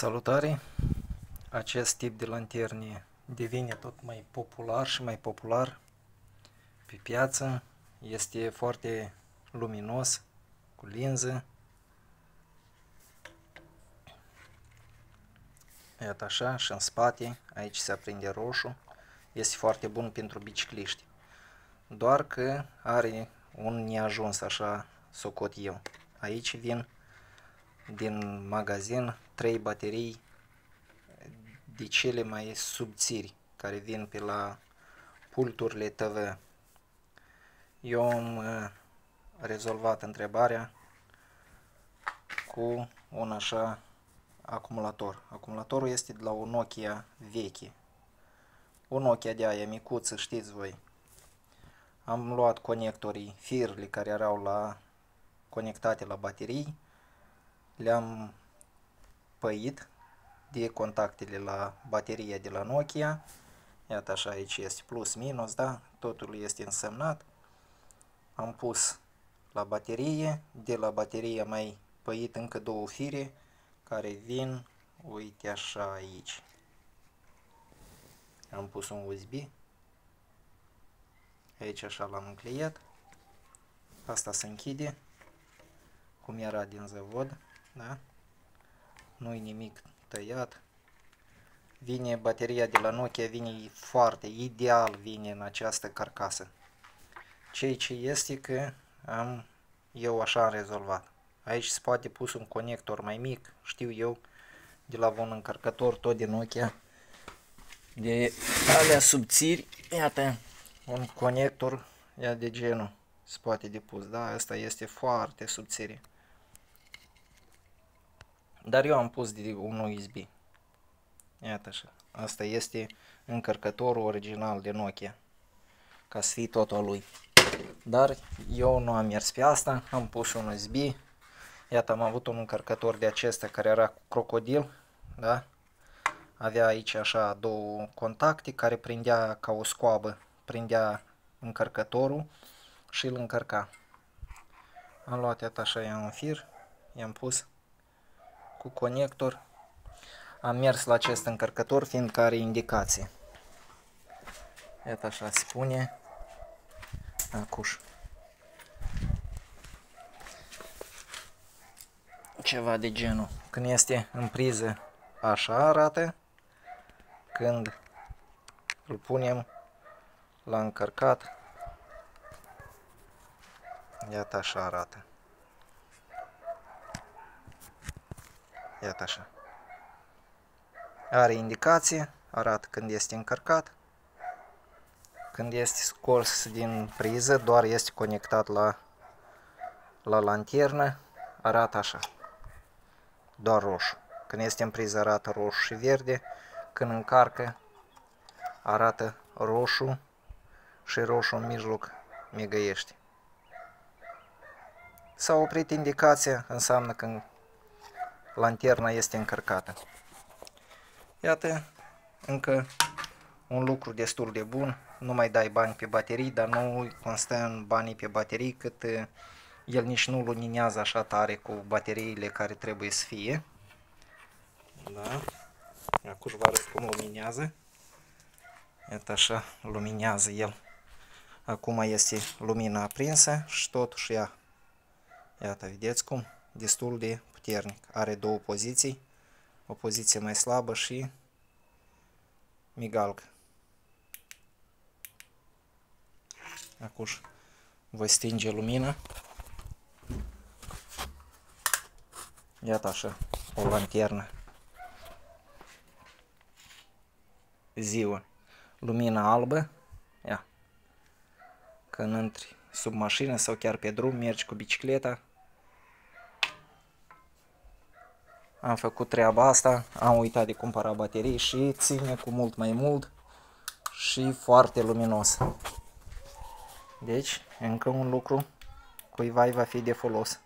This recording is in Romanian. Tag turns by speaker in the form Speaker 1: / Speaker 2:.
Speaker 1: Salutare! Acest tip de lanterne devine tot mai popular și mai popular pe piață. Este foarte luminos, cu linză. Iată așa, și în spate, aici se aprinde roșu. Este foarte bun pentru bicicliști. Doar că are un neajuns, așa socot eu. Aici vin din magazin 3 baterii de cele mai subțiri care vin pe la pulturile TV. Eu am rezolvat întrebarea cu un așa acumulator. Acumulatorul este de la o Nokia veche. O Nokia de aia micuță, știți voi. Am luat conectorii, firele care erau conectate la baterii, le-am păit de contactele la bateria de la Nokia. Iată așa, aici este plus minus, da? Totul este însemnat. Am pus la baterie, de la baterie mai păit încă două fire care vin, uite așa aici. Am pus un USB. Aici așa l-am încleiat. Asta se închide cum era din zăvod, da? Nu-i nimic tăiat. Vine bateria de la Nokia, vine foarte ideal, vine în această carcasă. Ceea ce este că eu așa am rezolvat. Aici se poate pus un conector mai mic, știu eu, de la un încărcător tot din Nokia, de alea subțiri. Iată, un conector de genul se poate depus, da? Asta este foarte subțire. Dar eu am pus de un USB. Iată așa. Asta este încărcătorul original de Nokia. Ca să fie totul al lui. Dar eu nu am mers pe asta. Am pus un USB. Iată, am avut un încărcător de acesta care era cu crocodil. Da? Avea aici așa două contacte care prindea ca o scoabă. Prindea încărcătorul și îl încărca. Am luat, iată așa, un fir. I-am pus cu conector. Am mers la acest încărcător fiindcă are indicație. Iată așa se pune. Acuș. Ceva de genul. Când este în priză, așa arată. Când îl punem la încărcat, iată așa arată. Iată așa. Are indicație, arată când este încărcat. Când este scos din priză, doar este conectat la lanternă, arată așa. Doar roșu. Când este în priză arată roșu și verde. Când încarcă arată roșu și roșu în mijloc migăiește. S-a oprit indicația, înseamnă că lanterna este încărcată. Iată, încă un lucru destul de bun. Nu mai dai bani pe baterii, dar nu constă în banii pe baterii, cât el nici nu luminează așa tare cu bateriile care trebuie să fie. Da? Acum vă arăt cum luminează. Iată așa, luminează el. Acum este lumina aprinsă și totuși ea. Iată, vedeți cum? Destul de puternic. Are două poziții. O poziție mai slabă și migalcă. Acum voi stinge lumina. Iată așa, o lanternă. Ziua. Lumina albă. Ia. Când intri sub mașină sau chiar pe drum, mergi cu bicicleta. Am făcut treaba asta, am uitat de cumpăra baterii și ține cu mult mai mult și foarte luminos. Deci, încă un lucru cuiva va fi de folos.